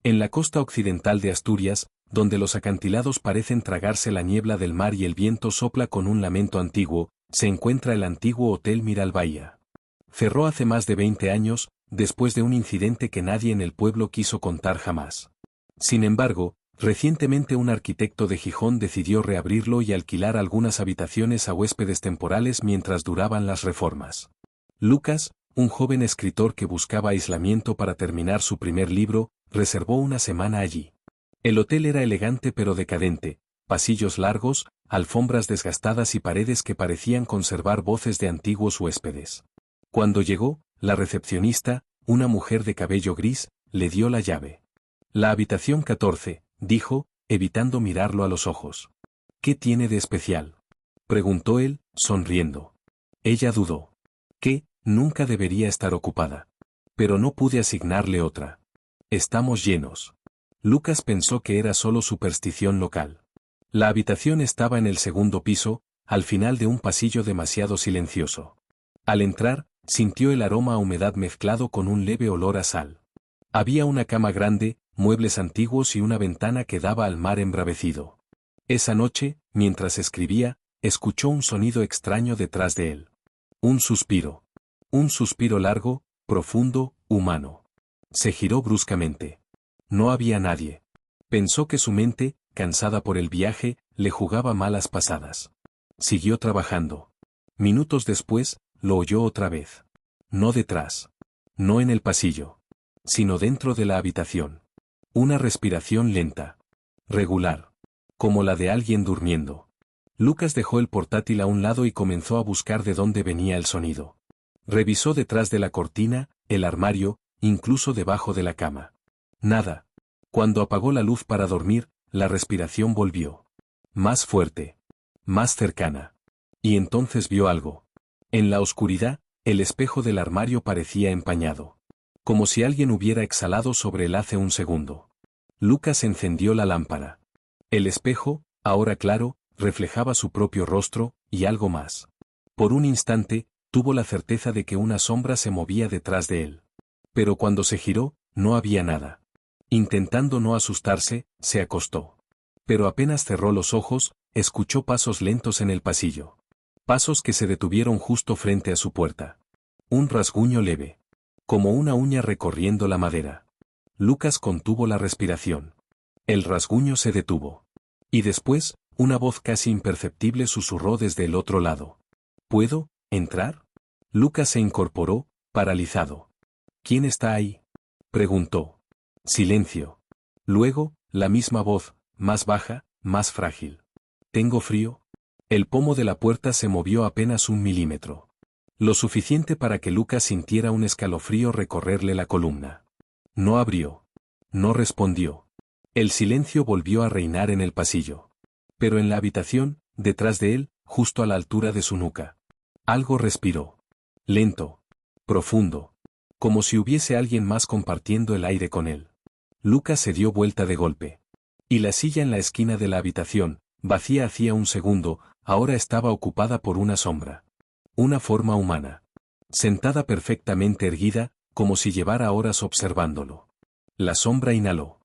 En la costa occidental de Asturias, donde los acantilados parecen tragarse la niebla del mar y el viento sopla con un lamento antiguo, se encuentra el antiguo Hotel Miral Bahía. Cerró hace más de 20 años, después de un incidente que nadie en el pueblo quiso contar jamás. Sin embargo, recientemente un arquitecto de Gijón decidió reabrirlo y alquilar algunas habitaciones a huéspedes temporales mientras duraban las reformas. Lucas, un joven escritor que buscaba aislamiento para terminar su primer libro, reservó una semana allí. El hotel era elegante pero decadente, pasillos largos, alfombras desgastadas y paredes que parecían conservar voces de antiguos huéspedes. Cuando llegó, la recepcionista, una mujer de cabello gris, le dio la llave. La habitación 14, dijo, evitando mirarlo a los ojos. ¿Qué tiene de especial?, preguntó él, sonriendo. Ella dudó. ¿Qué? Nunca debería estar ocupada. Pero no pude asignarle otra. Estamos llenos. Lucas pensó que era solo superstición local. La habitación estaba en el segundo piso, al final de un pasillo demasiado silencioso. Al entrar, sintió el aroma a humedad mezclado con un leve olor a sal. Había una cama grande, muebles antiguos y una ventana que daba al mar embravecido. Esa noche, mientras escribía, escuchó un sonido extraño detrás de él. Un suspiro. Un suspiro largo, profundo, humano. Se giró bruscamente. No había nadie. Pensó que su mente, cansada por el viaje, le jugaba malas pasadas. Siguió trabajando. Minutos después, lo oyó otra vez. No detrás. No en el pasillo. Sino dentro de la habitación. Una respiración lenta. Regular. Como la de alguien durmiendo. Lucas dejó el portátil a un lado y comenzó a buscar de dónde venía el sonido. Revisó detrás de la cortina, el armario, incluso debajo de la cama. Nada. Cuando apagó la luz para dormir, la respiración volvió. Más fuerte. Más cercana. Y entonces vio algo. En la oscuridad, el espejo del armario parecía empañado. Como si alguien hubiera exhalado sobre él hace un segundo. Lucas encendió la lámpara. El espejo, ahora claro, reflejaba su propio rostro, y algo más. Por un instante, tuvo la certeza de que una sombra se movía detrás de él. Pero cuando se giró, no había nada. Intentando no asustarse, se acostó. Pero apenas cerró los ojos, escuchó pasos lentos en el pasillo. Pasos que se detuvieron justo frente a su puerta. Un rasguño leve. Como una uña recorriendo la madera. Lucas contuvo la respiración. El rasguño se detuvo. Y después, una voz casi imperceptible susurró desde el otro lado. ¿Puedo entrar? Lucas se incorporó, paralizado. ¿Quién está ahí?, preguntó. Silencio. Luego, la misma voz, más baja, más frágil. ¿Tengo frío? El pomo de la puerta se movió apenas 1 milímetro. Lo suficiente para que Lucas sintiera un escalofrío recorrerle la columna. No abrió. No respondió. El silencio volvió a reinar en el pasillo. Pero en la habitación, detrás de él, justo a la altura de su nuca. Algo respiró. Lento. Profundo. Como si hubiese alguien más compartiendo el aire con él. Lucas se dio vuelta de golpe. Y la silla en la esquina de la habitación, vacía hacía un segundo, ahora estaba ocupada por una sombra. Una forma humana. Sentada perfectamente erguida, como si llevara horas observándolo. La sombra inhaló.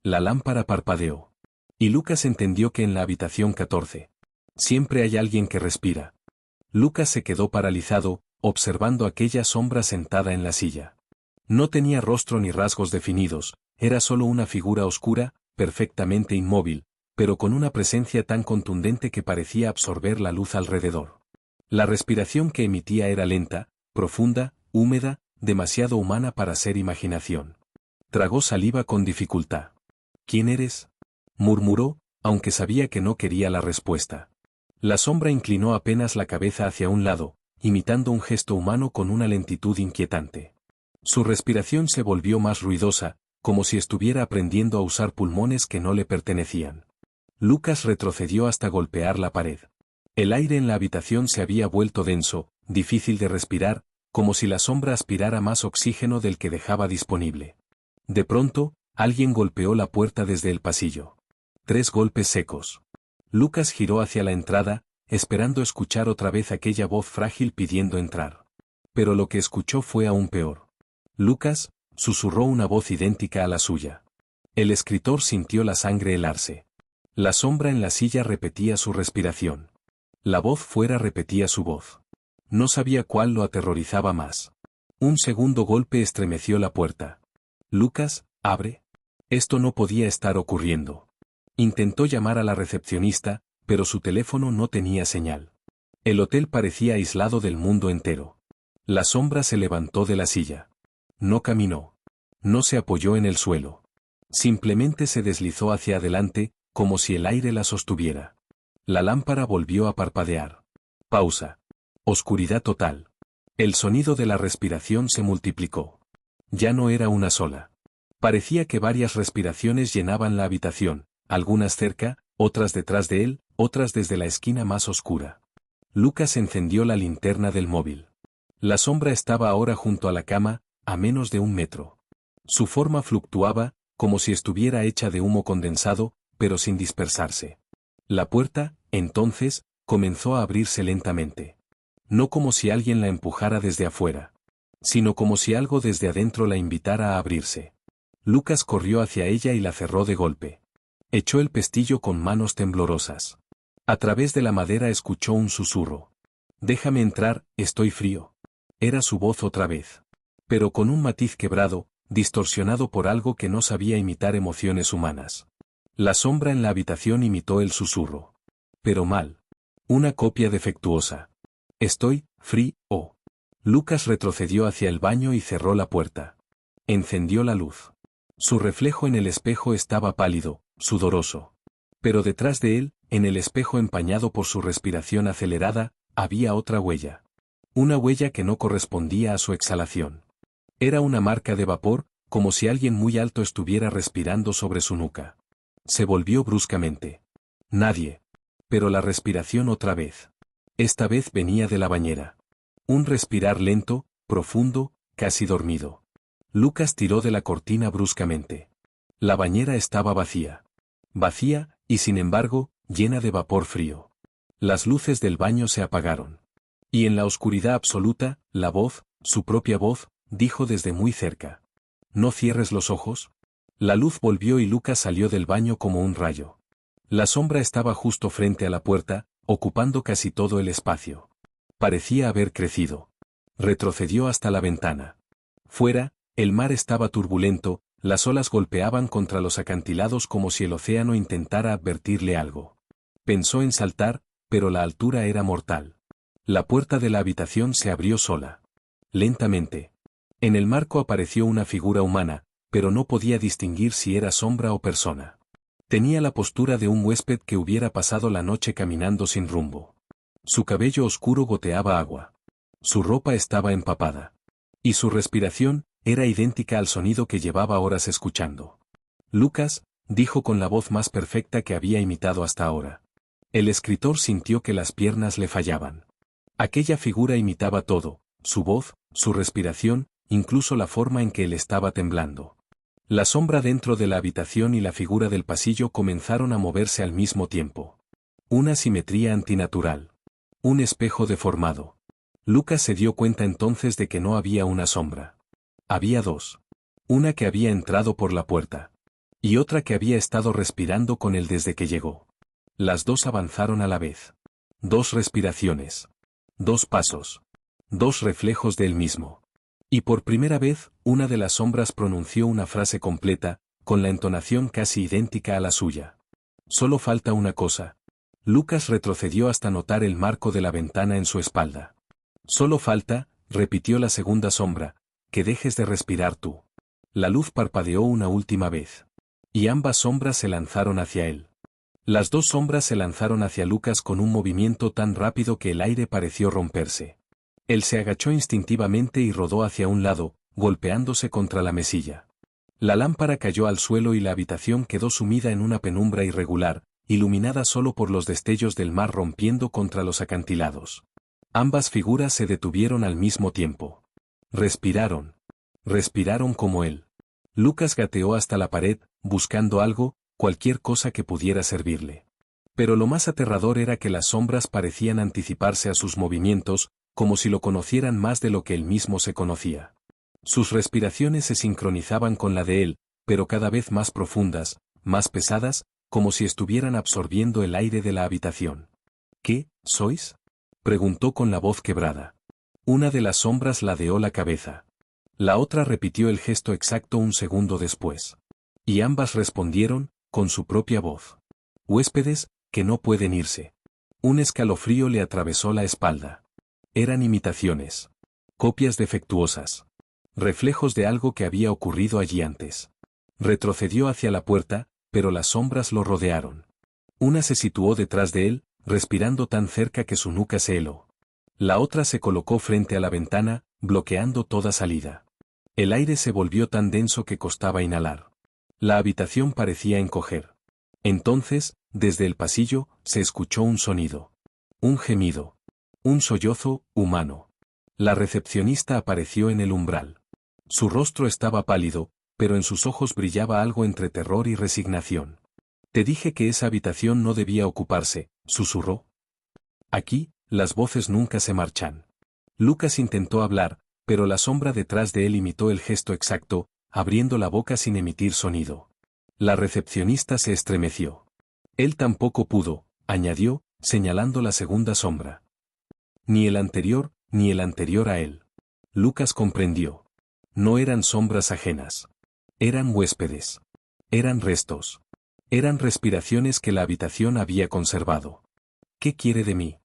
La lámpara parpadeó. Y Lucas entendió que en la habitación 14. Siempre hay alguien que respira. Lucas se quedó paralizado, observando aquella sombra sentada en la silla. No tenía rostro ni rasgos definidos, era solo una figura oscura, perfectamente inmóvil, pero con una presencia tan contundente que parecía absorber la luz alrededor. La respiración que emitía era lenta, profunda, húmeda, demasiado humana para ser imaginación. Tragó saliva con dificultad. ¿Quién eres?, murmuró, aunque sabía que no quería la respuesta. La sombra inclinó apenas la cabeza hacia un lado, imitando un gesto humano con una lentitud inquietante. Su respiración se volvió más ruidosa, como si estuviera aprendiendo a usar pulmones que no le pertenecían. Lucas retrocedió hasta golpear la pared. El aire en la habitación se había vuelto denso, difícil de respirar, como si la sombra aspirara más oxígeno del que dejaba disponible. De pronto, alguien golpeó la puerta desde el pasillo. 3 golpes secos. Lucas giró hacia la entrada, esperando escuchar otra vez aquella voz frágil pidiendo entrar. Pero lo que escuchó fue aún peor. Lucas, susurró una voz idéntica a la suya. El escritor sintió la sangre helarse. La sombra en la silla repetía su respiración. La voz fuera repetía su voz. No sabía cuál lo aterrorizaba más. Un segundo golpe estremeció la puerta. «Lucas, abre». Esto no podía estar ocurriendo. Intentó llamar a la recepcionista, pero su teléfono no tenía señal. El hotel parecía aislado del mundo entero. La sombra se levantó de la silla. No caminó. No se apoyó en el suelo. Simplemente se deslizó hacia adelante, como si el aire la sostuviera. La lámpara volvió a parpadear. Pausa. Oscuridad total. El sonido de la respiración se multiplicó. Ya no era una sola. Parecía que varias respiraciones llenaban la habitación, algunas cerca, otras detrás de él, otras desde la esquina más oscura. Lucas encendió la linterna del móvil. La sombra estaba ahora junto a la cama, a menos de 1 metro. Su forma fluctuaba, como si estuviera hecha de humo condensado, pero sin dispersarse. La puerta, entonces, comenzó a abrirse lentamente. No como si alguien la empujara desde afuera, sino como si algo desde adentro la invitara a abrirse. Lucas corrió hacia ella y la cerró de golpe. Echó el pestillo con manos temblorosas. A través de la madera escuchó un susurro. «Déjame entrar, estoy frío». Era su voz otra vez. Pero con un matiz quebrado, distorsionado por algo que no sabía imitar emociones humanas. La sombra en la habitación imitó el susurro. Pero mal. Una copia defectuosa. «Estoy frío». Lucas retrocedió hacia el baño y cerró la puerta. Encendió la luz. Su reflejo en el espejo estaba pálido, sudoroso. Pero detrás de él, en el espejo empañado por su respiración acelerada, había otra huella. Una huella que no correspondía a su exhalación. Era una marca de vapor, como si alguien muy alto estuviera respirando sobre su nuca. Se volvió bruscamente. Nadie. Pero la respiración otra vez. Esta vez venía de la bañera. Un respirar lento, profundo, casi dormido. Lucas tiró de la cortina bruscamente. La bañera estaba vacía. Vacía, y sin embargo, llena de vapor frío. Las luces del baño se apagaron. Y en la oscuridad absoluta, la voz, su propia voz, dijo desde muy cerca. «¿No cierres los ojos?» La luz volvió y Lucas salió del baño como un rayo. La sombra estaba justo frente a la puerta, ocupando casi todo el espacio. Parecía haber crecido. Retrocedió hasta la ventana. Fuera, el mar estaba turbulento, las olas golpeaban contra los acantilados como si el océano intentara advertirle algo. Pensó en saltar, pero la altura era mortal. La puerta de la habitación se abrió sola. Lentamente. En el marco apareció una figura humana, pero no podía distinguir si era sombra o persona. Tenía la postura de un huésped que hubiera pasado la noche caminando sin rumbo. Su cabello oscuro goteaba agua. Su ropa estaba empapada. Y su respiración era idéntica al sonido que llevaba horas escuchando. «Lucas», dijo con la voz más perfecta que había imitado hasta ahora. El escritor sintió que las piernas le fallaban. Aquella figura imitaba todo, su voz, su respiración, incluso la forma en que él estaba temblando. La sombra dentro de la habitación y la figura del pasillo comenzaron a moverse al mismo tiempo. Una simetría antinatural. Un espejo deformado. Lucas se dio cuenta entonces de que no había una sombra. Había dos. Una que había entrado por la puerta. Y otra que había estado respirando con él desde que llegó. Las dos avanzaron a la vez. 2 respiraciones. 2 pasos. 2 reflejos de él mismo. Y por primera vez, una de las sombras pronunció una frase completa, con la entonación casi idéntica a la suya. «Solo falta una cosa». Lucas retrocedió hasta notar el marco de la ventana en su espalda. «Solo falta», repitió la segunda sombra, «que dejes de respirar tú». La luz parpadeó una última vez. Y ambas sombras se lanzaron hacia él. Las 2 sombras se lanzaron hacia Lucas con un movimiento tan rápido que el aire pareció romperse. Él se agachó instintivamente y rodó hacia un lado, golpeándose contra la mesilla. La lámpara cayó al suelo y la habitación quedó sumida en una penumbra irregular, iluminada solo por los destellos del mar rompiendo contra los acantilados. Ambas figuras se detuvieron al mismo tiempo. Respiraron. Respiraron como él. Lucas gateó hasta la pared, buscando algo, cualquier cosa que pudiera servirle. Pero lo más aterrador era que las sombras parecían anticiparse a sus movimientos, como si lo conocieran más de lo que él mismo se conocía. Sus respiraciones se sincronizaban con la de él, pero cada vez más profundas, más pesadas, como si estuvieran absorbiendo el aire de la habitación. ¿Qué, sois? Preguntó con la voz quebrada. Una de las sombras ladeó la cabeza. La otra repitió el gesto exacto un segundo después. Y ambas respondieron, con su propia voz. Huéspedes, que no pueden irse. Un escalofrío le atravesó la espalda. Eran imitaciones. Copias defectuosas. Reflejos de algo que había ocurrido allí antes. Retrocedió hacia la puerta, pero las sombras lo rodearon. Una se situó detrás de él, respirando tan cerca que su nuca se heló. La otra se colocó frente a la ventana, bloqueando toda salida. El aire se volvió tan denso que costaba inhalar. La habitación parecía encoger. Entonces, desde el pasillo, se escuchó un sonido. Un gemido. Un sollozo, humano. La recepcionista apareció en el umbral. Su rostro estaba pálido, pero en sus ojos brillaba algo entre terror y resignación. Te dije que esa habitación no debía ocuparse, susurró. Aquí, las voces nunca se marchan. Lucas intentó hablar, pero la sombra detrás de él imitó el gesto exacto, abriendo la boca sin emitir sonido. La recepcionista se estremeció. Él tampoco pudo, añadió, señalando la segunda sombra. Ni el anterior a él. Lucas comprendió. No eran sombras ajenas. Eran huéspedes. Eran restos. Eran respiraciones que la habitación había conservado. ¿Qué quiere de mí?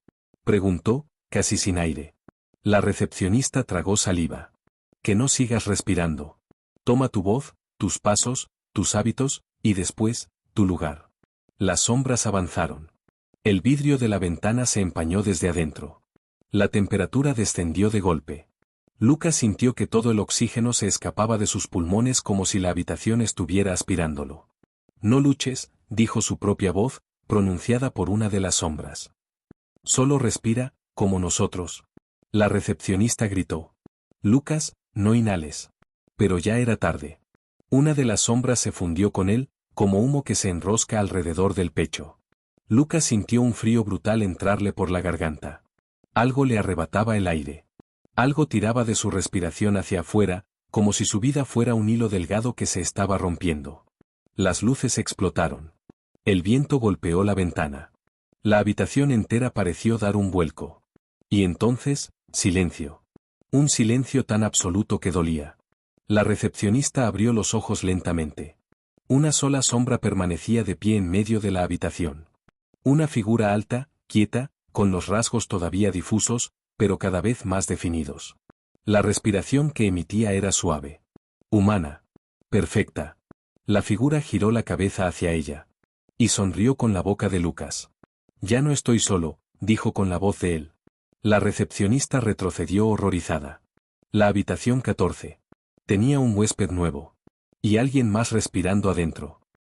Preguntó, casi sin aire. La recepcionista tragó saliva. Que no sigas respirando. Toma tu voz, tus pasos, tus hábitos, y después, tu lugar. Las sombras avanzaron. El vidrio de la ventana se empañó desde adentro. La temperatura descendió de golpe. Lucas sintió que todo el oxígeno se escapaba de sus pulmones como si la habitación estuviera aspirándolo. No luches, dijo su propia voz, pronunciada por una de las sombras. Solo respira, como nosotros. La recepcionista gritó. Lucas, no inhales. Pero ya era tarde. Una de las sombras se fundió con él, como humo que se enrosca alrededor del pecho. Lucas sintió un frío brutal entrarle por la garganta. Algo le arrebataba el aire. Algo tiraba de su respiración hacia afuera, como si su vida fuera un hilo delgado que se estaba rompiendo. Las luces explotaron. El viento golpeó la ventana. La habitación entera pareció dar un vuelco. Y entonces, silencio. Un silencio tan absoluto que dolía. La recepcionista abrió los ojos lentamente. Una sola sombra permanecía de pie en medio de la habitación. Una figura alta, quieta, con los rasgos todavía difusos, pero cada vez más definidos. La respiración que emitía era suave. Humana. Perfecta. La figura giró la cabeza hacia ella. Y sonrió con la boca de Lucas. Ya no estoy solo, dijo con la voz de él. La recepcionista retrocedió horrorizada. La habitación 14. Tenía un huésped nuevo. Y alguien más respirando adentro.